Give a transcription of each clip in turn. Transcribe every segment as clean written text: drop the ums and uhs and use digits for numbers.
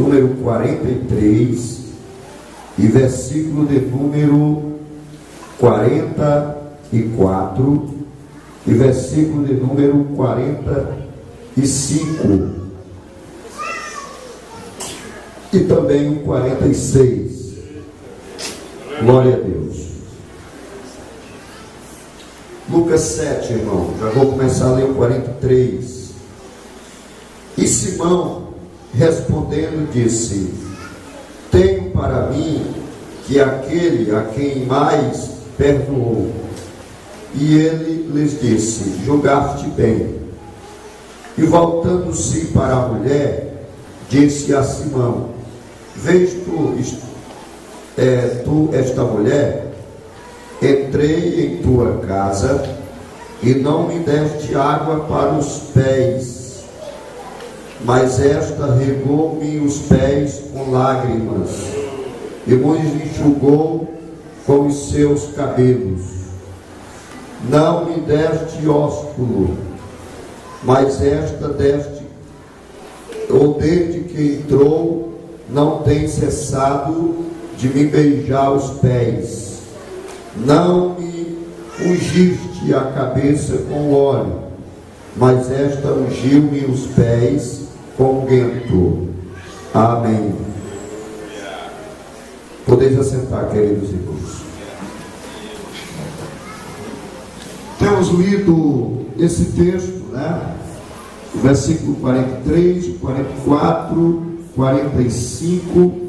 número 43 e versículo de número 44 e versículo de número 45 e também o 46. Glória a Deus. Lucas 7, irmão, já vou começar a ler o 43. E Simão, respondendo, disse: tenho para mim que aquele a quem mais perdoou. E ele lhes disse: julgaste bem. E voltando-se para a mulher, disse a Simão: vês tu esta mulher? Entrei em tua casa e não me deste água para os pés, mas esta regou-me os pés com lágrimas e me enxugou com os seus cabelos. Não me deste ósculo, mas esta deste, ou desde que entrou, não tem cessado de me beijar os pés. Não me ungiste a cabeça com óleo, mas esta ungiu-me os pés com unguento. Amém. Podeis assentar, queridos irmãos. Temos lido esse texto, né? O versículo 43, 44, 45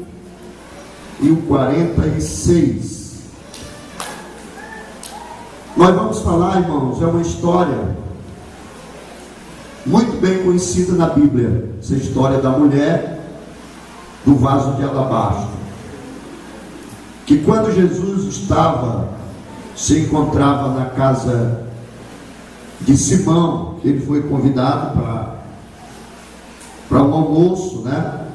e o 46. Nós vamos falar, irmãos, é uma história muito bem conhecida na Bíblia. Essa história da mulher do vaso de alabastro, que quando Jesus se encontrava na casa de Simão, ele foi convidado para um almoço, né?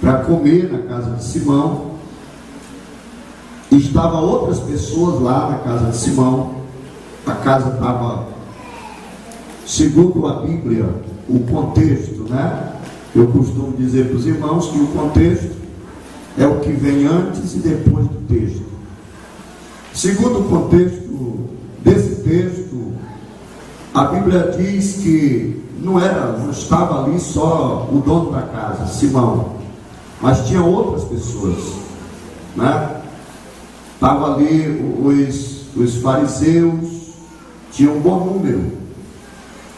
Para comer na casa de Simão. E estavam outras pessoas lá na casa de Simão. A casa estava, segundo a Bíblia, o contexto, né? Eu costumo dizer para os irmãos que o contexto é o que vem antes e depois do texto. Segundo o contexto desse texto, a Bíblia diz que não estava ali só o dono da casa, Simão, mas tinha outras pessoas, né? Estava ali os fariseus, tinha um bom número.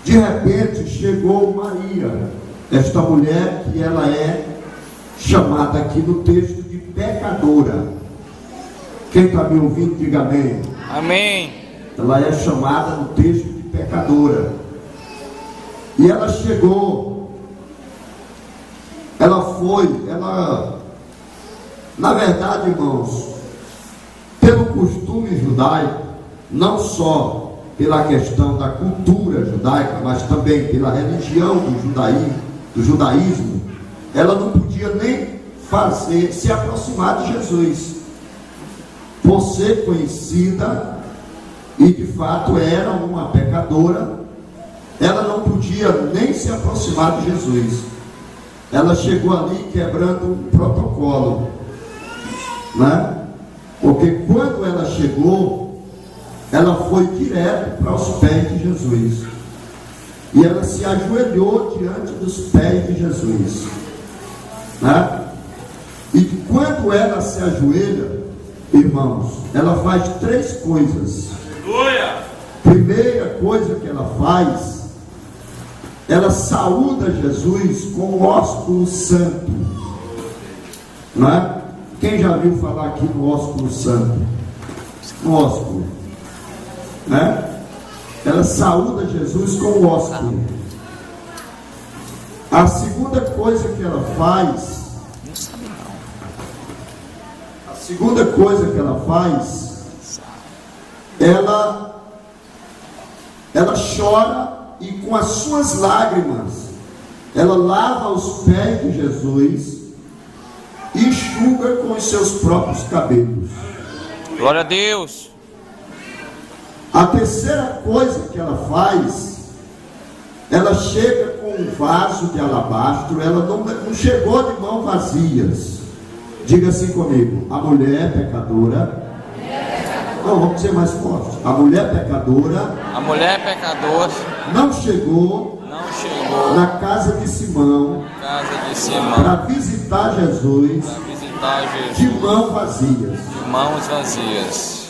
De repente chegou Maria, esta mulher que ela é chamada aqui no texto de pecadora. Quem está me ouvindo, diga amém. Amém. Ela é chamada no texto de pecadora. E ela chegou, na verdade, irmãos, pelo costume judaico, não só pela questão da cultura judaica, mas também pela religião do judaísmo, ela não podia nem se aproximar de Jesus, por ser conhecida, e de fato era uma pecadora. Ela não podia nem se aproximar de Jesus. Ela chegou ali quebrando um protocolo, né? Porque quando ela chegou, ela foi direto para os pés de Jesus. E ela se ajoelhou diante dos pés de Jesus, né? E quando ela se ajoelha, irmãos, ela faz três coisas. Primeira coisa que ela faz, ela saúda Jesus com o ósculo santo, não é? Quem já viu falar aqui no ósculo santo? No ósculo, né? Ela saúda Jesus com o ósculo. A segunda coisa que ela faz, ela chora, e com as suas lágrimas ela lava os pés de Jesus e enxuga com os seus próprios cabelos. Glória a Deus. A terceira coisa que ela faz, ela chega com um vaso de alabastro, ela não chegou de mãos vazias. Diga assim comigo: a mulher pecadora. Não, vamos dizer mais forte. A mulher pecadora. A mulher pecadora Não chegou na casa de Simão para visitar Jesus de mãos vazias. de mãos vazias.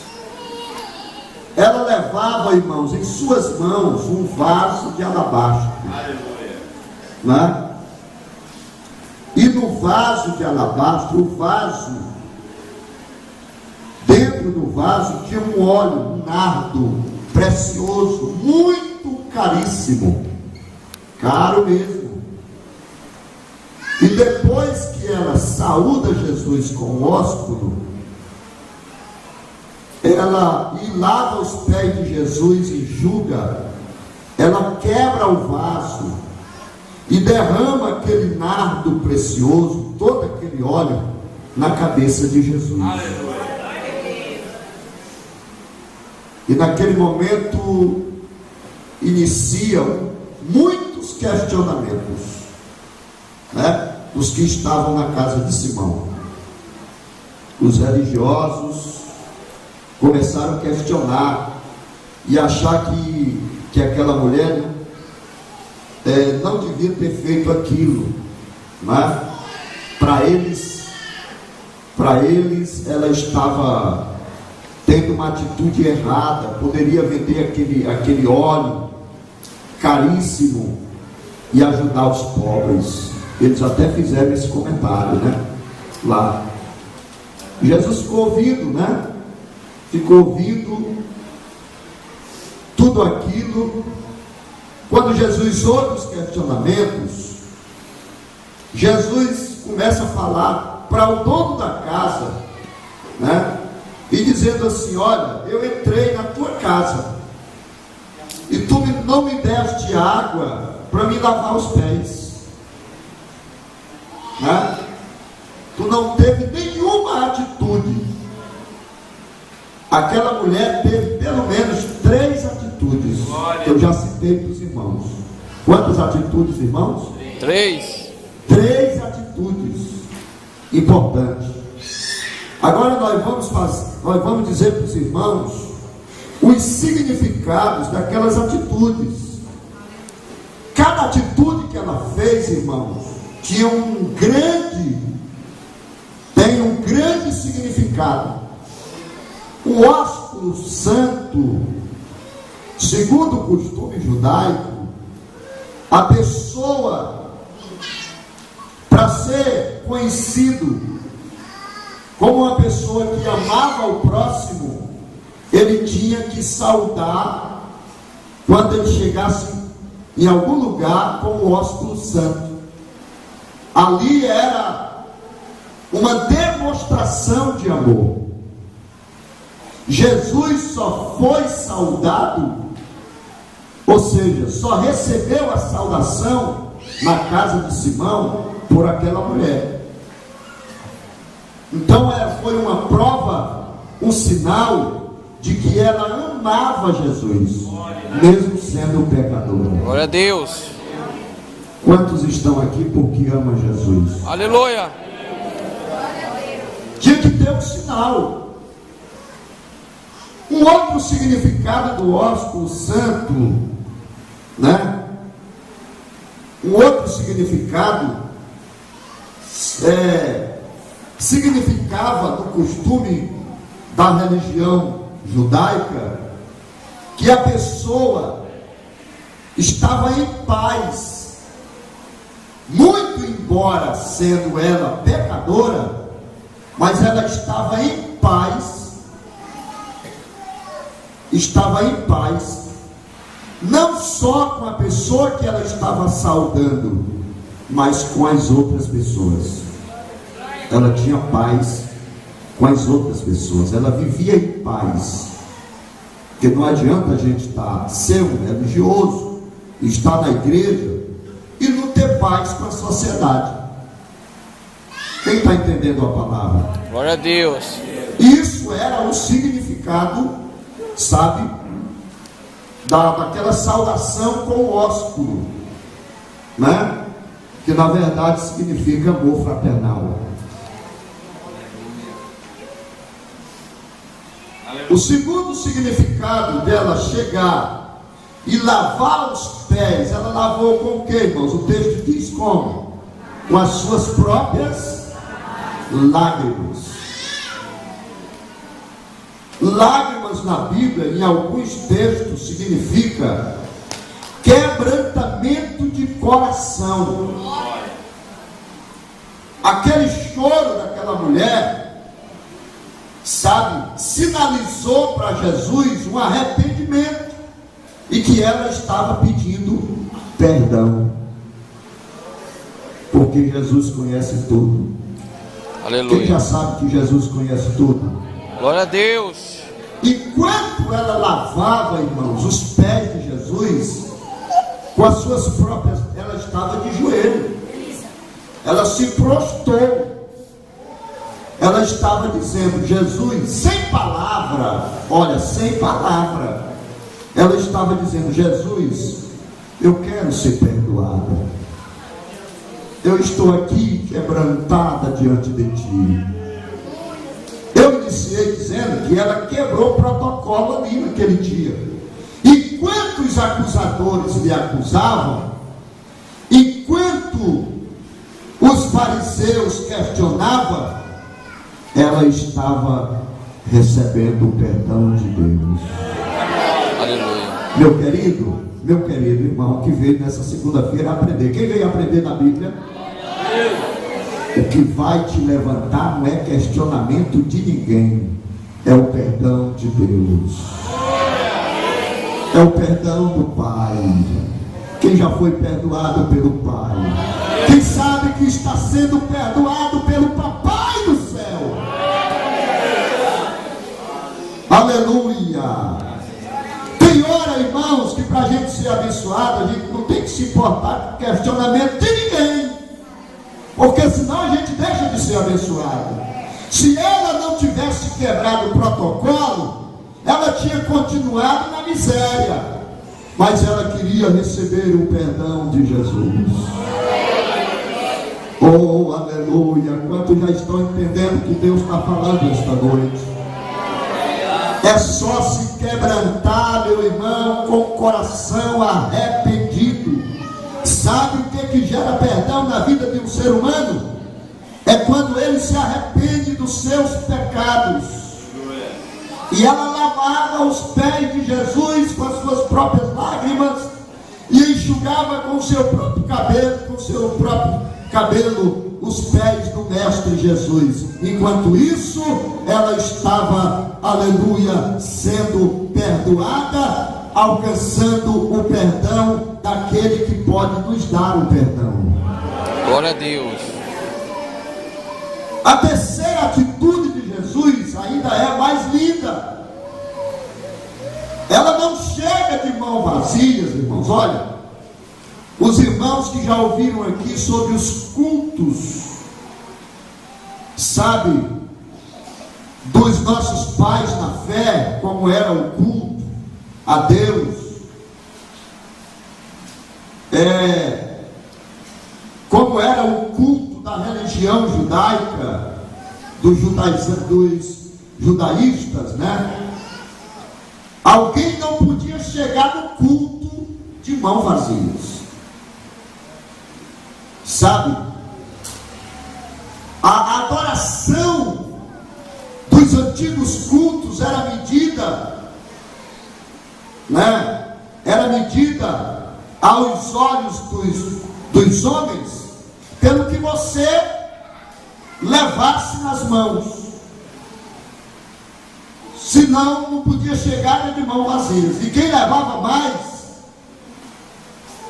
Ela levava, irmãos, em suas mãos um vaso de alabastro. Né? E no vaso de alabastro, dentro do vaso tinha um óleo, um nardo precioso, muito caríssimo, caro mesmo. E depois que ela saúda Jesus com o ósculo, ela lava os pés de Jesus e enxuga, ela quebra o vaso e derrama aquele nardo precioso, todo aquele óleo, na cabeça de Jesus. E naquele momento iniciam muitos questionamentos, né, dos que estavam na casa de Simão. Os religiosos começaram a questionar e achar que aquela mulher não devia ter feito aquilo, né? Para eles ela estava tendo uma atitude errada, poderia vender aquele óleo caríssimo e ajudar os pobres. Eles até fizeram esse comentário, né? Lá. Jesus ficou ouvindo, né? Ficou ouvindo tudo aquilo. Quando Jesus ouve os questionamentos, Jesus começa a falar para o dono da casa, né? E dizendo assim: olha, eu entrei na tua casa e tu não me deste água para me lavar os pés, né? Tu não teve nenhuma atitude. Aquela mulher teve pelo menos 3 atitudes. Eu já citei para os irmãos. Quantas atitudes, irmãos? 3. 3 atitudes importantes. Agora nós vamos dizer para os irmãos os significados daquelas atitudes. Cada atitude que ela fez, irmãos, tem um grande significado. O ósculo santo, segundo o costume judaico, a pessoa, para ser conhecido como uma pessoa que amava o próximo, ele tinha que saudar quando ele chegasse em algum lugar com o ósculo santo. Ali era uma demonstração de amor. Jesus só foi saudado, ou seja, só recebeu a saudação na casa de Simão por aquela mulher. Então foi uma prova, um sinal de que ela amava Jesus, mesmo sendo pecadora. Glória a Deus. Quantos estão aqui porque amam Jesus? Aleluia. Tinha que ter um sinal. Um outro significado do ósculo santo, né? Um outro significado significava, no costume da religião judaica, que a pessoa estava em paz, muito embora sendo ela pecadora, mas ela estava em paz. Estava em paz, não só com a pessoa que ela estava saudando, mas com as outras pessoas. Ela tinha paz com as outras pessoas, ela vivia em paz. Porque não adianta a gente ser um religioso, estar na igreja e não ter paz com a sociedade. Quem está entendendo a palavra? Glória a Deus. Isso era o significado, sabe, daquela saudação com o ósculo. né? Que na verdade significa amor fraternal. O segundo significado dela chegar e lavar os pés, ela lavou com o que, irmãos? O texto diz como? Com as suas próprias lágrimas. Lágrimas na Bíblia, em alguns textos, significa quebrantamento de coração. Aquele choro daquela mulher, sabe, sinalizou para Jesus um arrependimento e que ela estava pedindo perdão, porque Jesus conhece tudo. Aleluia. Quem já sabe que Jesus conhece tudo? Glória a Deus. Enquanto ela lavava, irmãos, os pés de Jesus, com as suas próprias, ela estava de joelho, ela se prostrou, ela estava dizendo: Jesus, sem palavra, olha, sem palavra, ela estava dizendo: Jesus, eu quero ser perdoada, eu estou aqui quebrantada diante de ti. Eu iniciei dizendo que ela quebrou o protocolo ali naquele dia. Enquanto os acusadores lhe acusavam, enquanto os fariseus questionavam, ela estava recebendo o perdão de Deus. Aleluia. Meu querido irmão que veio nessa segunda-feira aprender. Quem veio aprender na Bíblia? O que vai te levantar não é questionamento de ninguém, é o perdão de Deus, é o perdão do Pai. Quem já foi perdoado pelo Pai? Quem sabe que está sendo perdoado pelo Papai do céu? Aleluia. Tem hora, irmãos, que para a gente ser abençoado, a gente não tem que se importar com questionamento de ninguém, porque senão a gente deixa de ser abençoado. Se ela não tivesse quebrado o protocolo, ela tinha continuado na miséria, mas ela queria receber o perdão de Jesus. Oh, aleluia. Quantos já estão entendendo o que Deus está falando esta noite? É só se quebrantar, meu irmão, com o coração arrependido. Sabe o que gera perdão na vida de um ser humano? É quando ele se arrepende dos seus pecados. E ela lavava os pés de Jesus com as suas próprias lágrimas e enxugava com o seu próprio cabelo os pés do Mestre Jesus. Enquanto isso, ela estava, aleluia, sendo perdoada, alcançando o perdão daquele que pode nos dar o perdão. Glória a Deus. A terceira atitude de Jesus ainda é mais linda. Ela não chega de mãos vazias, irmãos. Olha, os irmãos que já ouviram aqui sobre os cultos, sabe, dos nossos pais na fé, como era o culto a Deus, como era o culto da religião judaica, dos judaístas, né? Alguém não podia chegar no culto de mãos vazias, sabe? A adoração dos antigos cultos era medida, né? Era medida aos olhos dos homens pelo que você levasse nas mãos. Senão não podia chegar de mãos vazias. E quem levava mais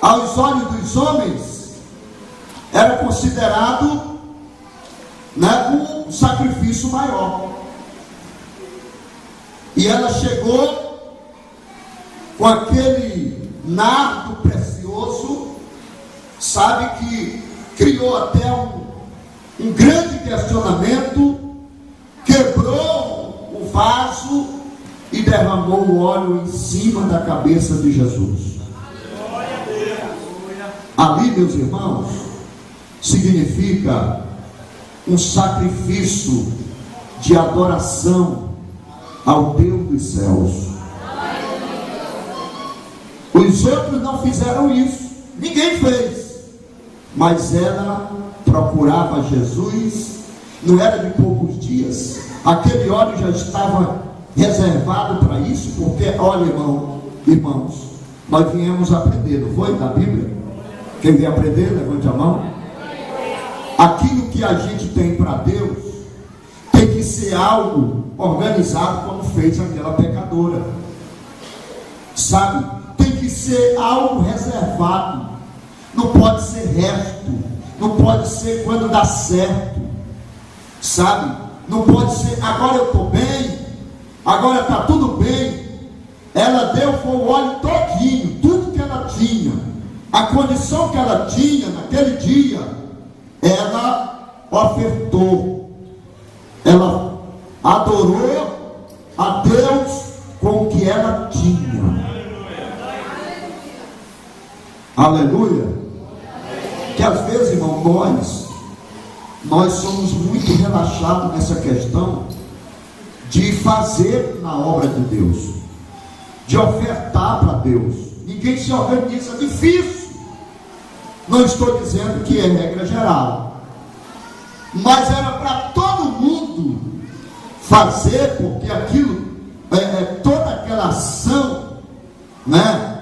aos olhos dos homens era considerado, né, um sacrifício maior. E ela chegou com aquele nardo precioso, sabe, que criou até um grande questionamento, quebrou o vaso e derramou o óleo em cima da cabeça de Jesus. Ali, meus irmãos, significa um sacrifício de adoração ao Deus dos céus. Os outros não fizeram isso, ninguém fez, mas ela procurava Jesus. Não era de poucos dias, aquele óleo já estava reservado para isso, porque, olha, irmãos, nós viemos aprender, não foi? Da Bíblia. Quem vem aprender, levante a mão. Aquilo que a gente tem para Deus tem que ser algo organizado, como fez aquela pecadora, sabe? Tem que ser algo reservado, não pode ser resto, não pode ser quando dá certo, sabe? Não pode ser, agora eu estou bem, agora está tudo bem. Ela deu, foi o óleo todinho, tudo que ela tinha, a condição que ela tinha naquele dia, ela ofertou, ela adorou a Deus com o que ela tinha. Aleluia. Que às vezes, irmão, nós somos muito relaxados nessa questão de fazer na obra de Deus, de ofertar para Deus. Ninguém se organiza, difícil. Não estou dizendo que é regra geral, mas era para todo mundo fazer, porque aquilo toda aquela ação, né?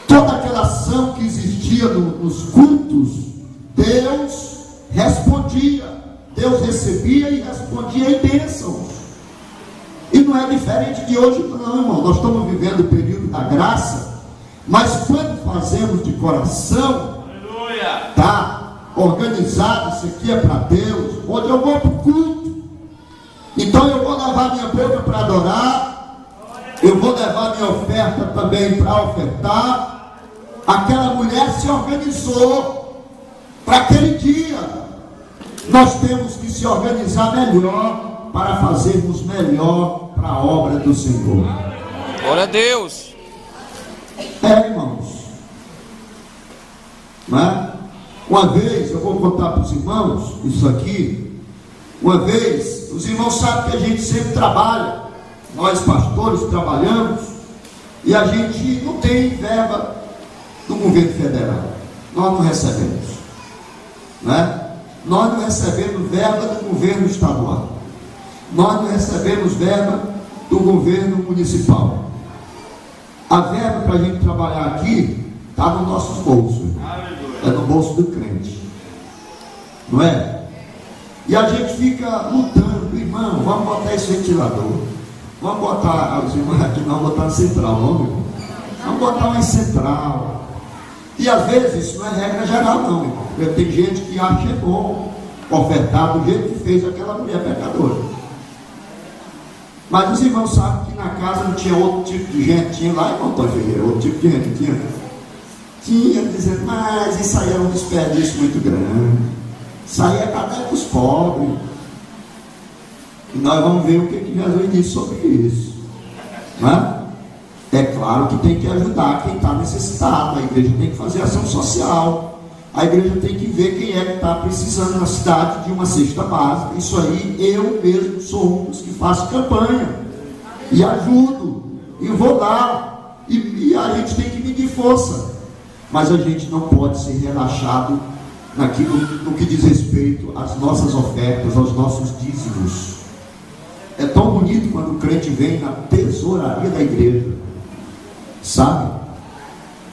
Toda aquela ação que existia nos cultos, Deus respondia, Deus recebia e respondia em bênçãos. E não é diferente de hoje, não, irmão. Nós estamos vivendo o período da graça, mas quando fazemos de coração, tá organizado, isso aqui é para Deus. Onde eu vou para o culto, então eu vou levar minha boca para adorar, eu vou levar minha oferta também para ofertar. Aquela mulher se organizou para aquele dia. Nós temos que se organizar melhor para fazermos melhor para a obra do Senhor. Glória a Deus. Irmãos, né? Uma vez, eu vou contar para os irmãos isso aqui. Uma vez, os irmãos sabem que a gente sempre trabalha, nós pastores trabalhamos, e a gente não tem verba do governo federal, nós não recebemos, né? Nós não recebemos verba do governo estadual, nós não recebemos verba do governo municipal. A verba para a gente trabalhar aqui está nos nossos bolsos, é no bolso do crente, não é? E a gente fica lutando, irmão, vamos botar esse ventilador, vamos botar, os irmãos aqui não, vamos botar na central, não, irmão? Vamos botar uma central. E às vezes isso não é regra geral, não, irmão. Tem gente que acha bom ofertar do jeito que fez aquela mulher pecadora. Mas os irmãos sabem que na casa não tinha outro tipo de gente. Tinha lá, irmão Antônio Ferreira, outro tipo de gente. Tinha dizendo, mas isso aí é um desperdício muito grande. Isso aí é cadê para os pobres. E nós vamos ver o que Jesus disse sobre isso, né? É claro que tem que ajudar quem está necessitado. A igreja tem que fazer ação social. A igreja tem que ver quem é que está precisando na cidade de uma cesta básica. Isso aí eu mesmo sou um dos que faço campanha e ajudo e vou lá, e a gente tem que medir força, mas a gente não pode ser relaxado naquilo no que diz respeito às nossas ofertas, aos nossos dízimos. É tão bonito quando o crente vem na tesouraria da igreja, sabe?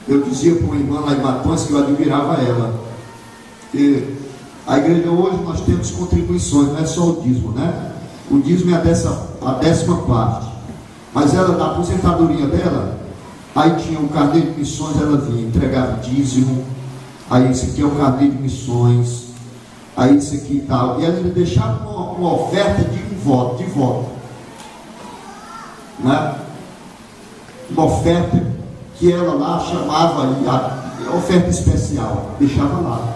Eu dizia para uma irmã lá em Matões que eu admirava ela, que a igreja hoje nós temos contribuições, não é só o dízimo, né? O dízimo é a décima parte, mas ela, da aposentadoria dela, aí tinha um carnê de missões, ela vinha, entregava dízimo, aí isso aqui é o carnê de missões, aí isso aqui e tal, e ela deixava uma oferta de voto, né? Uma oferta que ela lá chamava a oferta especial, deixava lá,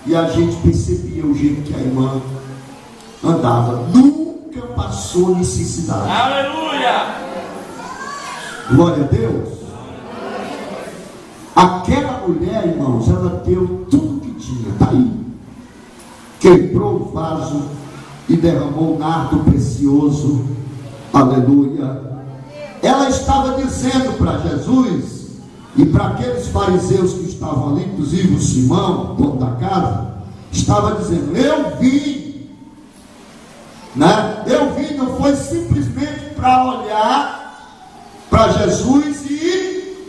e a gente percebia o jeito que a irmã andava, nunca passou necessidade. Aleluia! Glória a Deus! Aquela mulher, irmãos, ela deu tudo que tinha, está aí. Quebrou o vaso e derramou um nardo precioso, aleluia. Ela estava dizendo para Jesus e para aqueles fariseus que estavam ali, inclusive o Simão, dono da casa, estava dizendo: eu vim, né? Eu vim, não foi simplesmente para olhar para Jesus e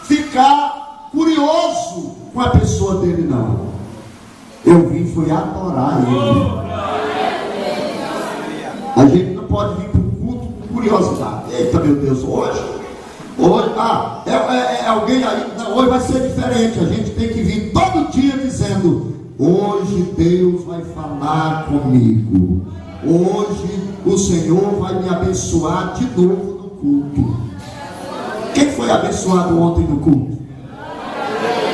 ficar curioso com a pessoa dele, não. Eu vim foi adorar ele. A gente não pode vir para o culto com curiosidade. Eita, meu Deus, hoje é alguém aí? Não, hoje vai ser diferente. A gente tem que vir todo dia dizendo: hoje Deus vai falar comigo. Hoje o Senhor vai me abençoar de novo no culto. Quem foi abençoado ontem no culto?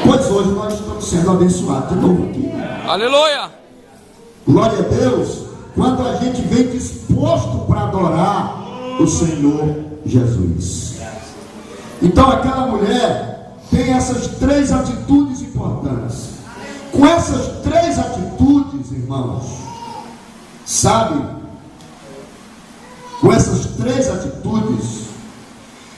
Pois hoje nós estamos sendo abençoados de novo aqui. Aleluia! Glória a Deus! Quando a gente vem disposto para adorar o Senhor Jesus. Então aquela mulher tem essas três atitudes importantes. Com essas três atitudes, irmãos, sabe? Com essas três atitudes,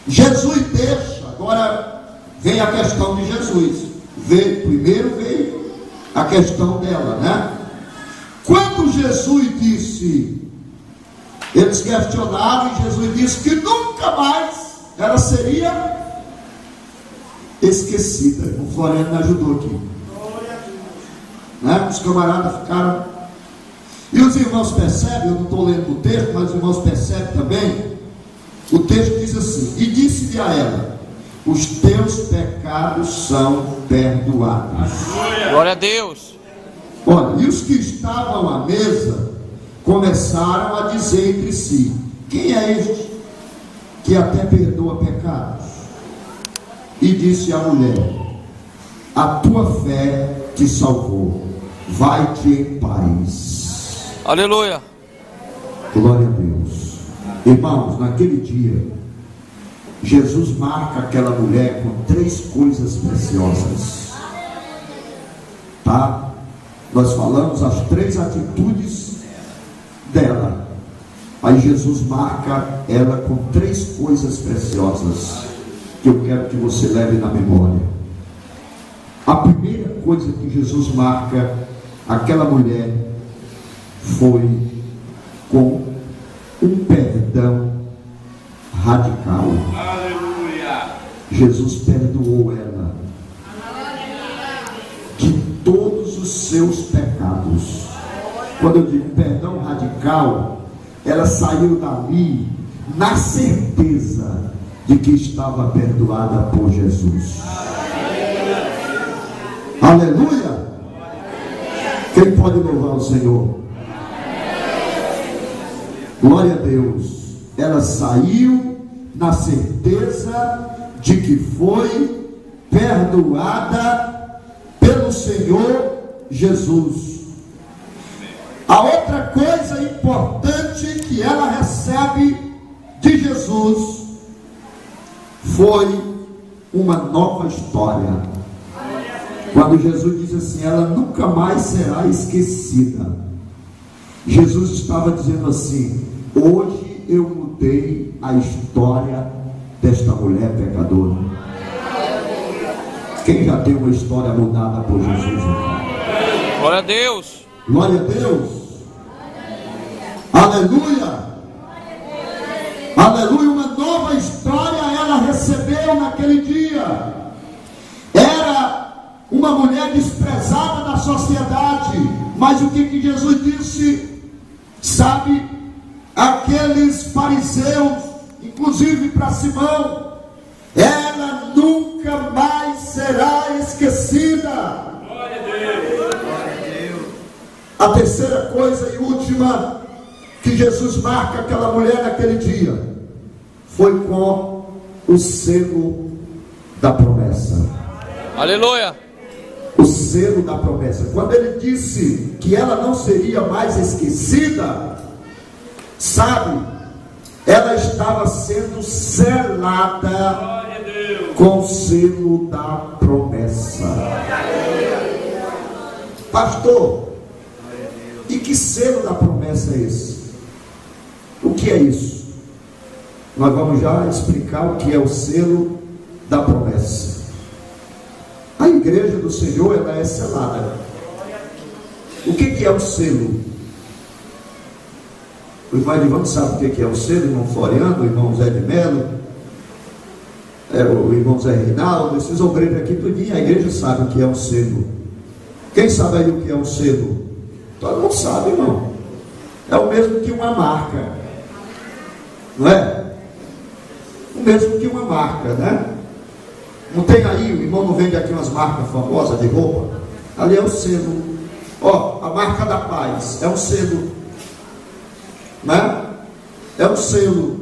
Jesus deixa. Agora vem a questão de Jesus. Primeiro veio a questão dela, né? Quando Jesus disse, eles questionaram e Jesus disse que nunca mais ela seria esquecida. O Floriano me ajudou aqui, né? Os camaradas ficaram. E os irmãos percebem, eu não estou lendo o texto, mas os irmãos percebem também. O texto diz assim: e disse-lhe a ela: os teus pecados são perdoados. Glória a Deus. Olha, e os que estavam à mesa começaram a dizer entre si: quem é este que até perdoa pecados? E disse a mulher: a tua fé te salvou, vai-te em paz. Aleluia. Glória a Deus. Irmãos, naquele dia Jesus marca aquela mulher com três coisas preciosas, tá? Nós falamos as três atitudes dela. Aí Jesus marca ela com três coisas preciosas que eu quero que você leve na memória. A primeira coisa que Jesus marca aquela mulher foi com um perdão radical. Aleluia. Jesus perdoou ela de todos os seus pecados. Quando eu digo perdão radical, ela saiu dali na certeza de que estava perdoada por Jesus. Aleluia. Quem pode louvar o Senhor? Glória a Deus. Ela saiu na certeza de que foi perdoada pelo Senhor Jesus. A outra coisa importante que ela recebe de Jesus foi uma nova história. Quando Jesus diz assim: ela nunca mais será esquecida. Jesus estava dizendo assim: hoje eu mudei a história desta mulher pecadora. Quem já tem uma história mudada por Jesus? Glória a Deus. Glória a Deus. Aleluia. Aleluia. Uma nova história ela recebeu naquele dia. Era uma mulher desprezada da sociedade, mas o que Jesus disse? Sabe, aqueles fariseus, inclusive para Simão, ela nunca mais será esquecida. Glória a Deus. A terceira coisa e última que Jesus marca aquela mulher naquele dia foi com o selo da promessa. Aleluia. O selo da promessa. Quando ele disse que ela não seria mais esquecida, sabe, ela estava sendo selada com o selo da promessa. Pastor, e que selo da promessa é esse? O que é isso? Nós vamos já explicar o que é o selo da promessa. A igreja do Senhor, ela é selada. O que é o selo? O irmão Edivando sabe o que é o selo, o irmão Floriano, o irmão Zé de Melo, o irmão Zé Reinaldo, esses obreiros aqui, tudinho, a igreja sabe o que é o selo. Quem sabe aí o que é o selo? Todo mundo sabe, irmão. É o mesmo que uma marca, não é? O mesmo que uma marca, né? Não tem aí, o irmão não vende aqui umas marcas famosas de roupa? Ali é o selo. Ó, a marca da paz é um selo, né? É um selo.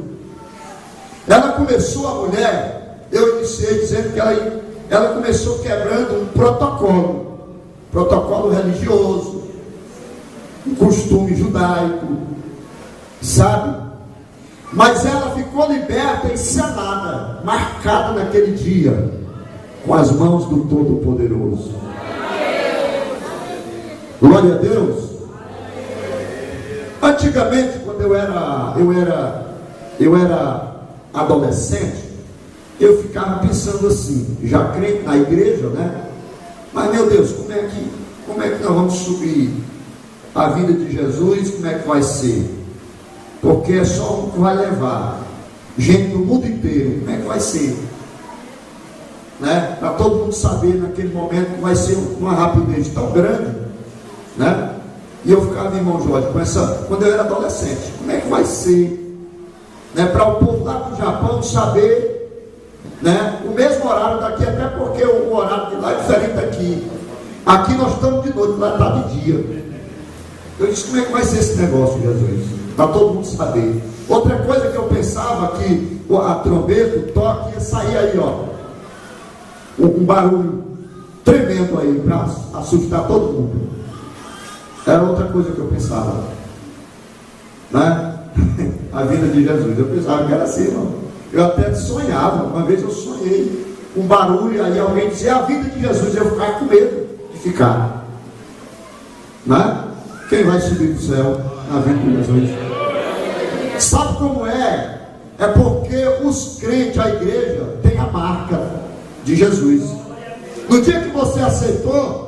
Ela começou, a mulher, eu iniciei dizendo que ela começou quebrando um protocolo religioso, um costume judaico, sabe? Mas ela ficou liberta e selada, marcada naquele dia, com as mãos do Todo-Poderoso. Glória a Deus. Antigamente, quando eu era adolescente, eu ficava pensando assim, já crente na igreja, né? Mas meu Deus, como é que nós vamos subir a vida de Jesus? Como é que vai ser? Porque é só um que vai levar gente do mundo inteiro. Como é que vai ser? Né? Para todo mundo saber naquele momento que vai ser uma rapidez tão grande, né? E eu ficava, irmão Jorge, quando eu era adolescente, como é que vai ser, né? Para o povo lá do Japão saber, né? O mesmo horário daqui, até porque o horário de lá é diferente daqui. Aqui nós estamos de noite, lá está de dia. Eu disse, como é que vai ser esse negócio, Jesus? Para todo mundo saber. Outra coisa que eu pensava, que a trombeta, o toque, ia sair aí, ó, um barulho tremendo aí, para assustar todo mundo. Era outra coisa que eu pensava, né? A vida de Jesus, eu pensava que era assim, irmão. Eu até sonhava, uma vez eu sonhei um barulho, aí alguém dizia, a vida de Jesus, eu ficava com medo de ficar, né? Quem vai subir do céu na vida de Jesus? Sabe como é? É porque os crentes, a igreja, tem a marca de Jesus. No dia que você aceitou,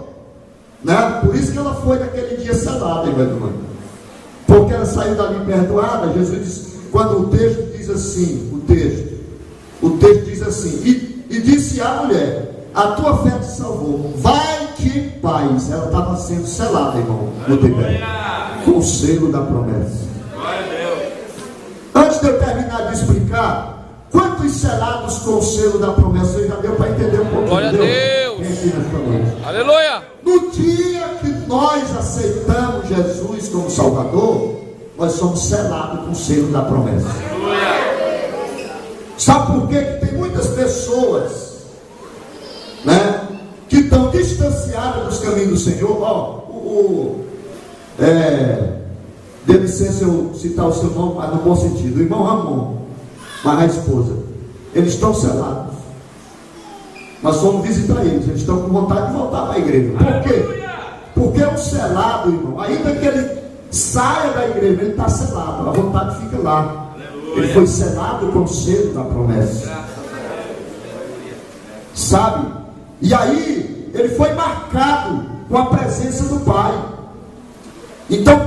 né? Por isso que ela foi naquele dia selada, irmão. Porque ela saiu dali perdoada. Jesus diz, quando o texto diz assim, o texto diz assim, e disse à mulher, a tua fé te salvou, vai-te em paz. Ela estava sendo selada, irmão, no Tibete, com o selo da promessa. Antes de eu terminar de explicar, quantos selados com o selo da promessa, já deu para entender um pouquinho? Glória a Deus. Aleluia. No dia que nós aceitamos Jesus como Salvador, nós somos selados com o selo da promessa. Sabe por quê? Que tem muitas pessoas, né, que estão distanciadas dos caminhos do Senhor. Dê licença eu citar o seu nome, mas no bom sentido. O irmão Ramon, mas a esposa, eles estão selados. Nós fomos visitar eles estão com vontade de voltar para a igreja. Por quê? Porque é um selado, irmão. Ainda que ele saia da igreja, ele está selado, a vontade fica lá. Ele foi selado com o selo da promessa, sabe? E aí ele foi marcado com a presença do Pai. Então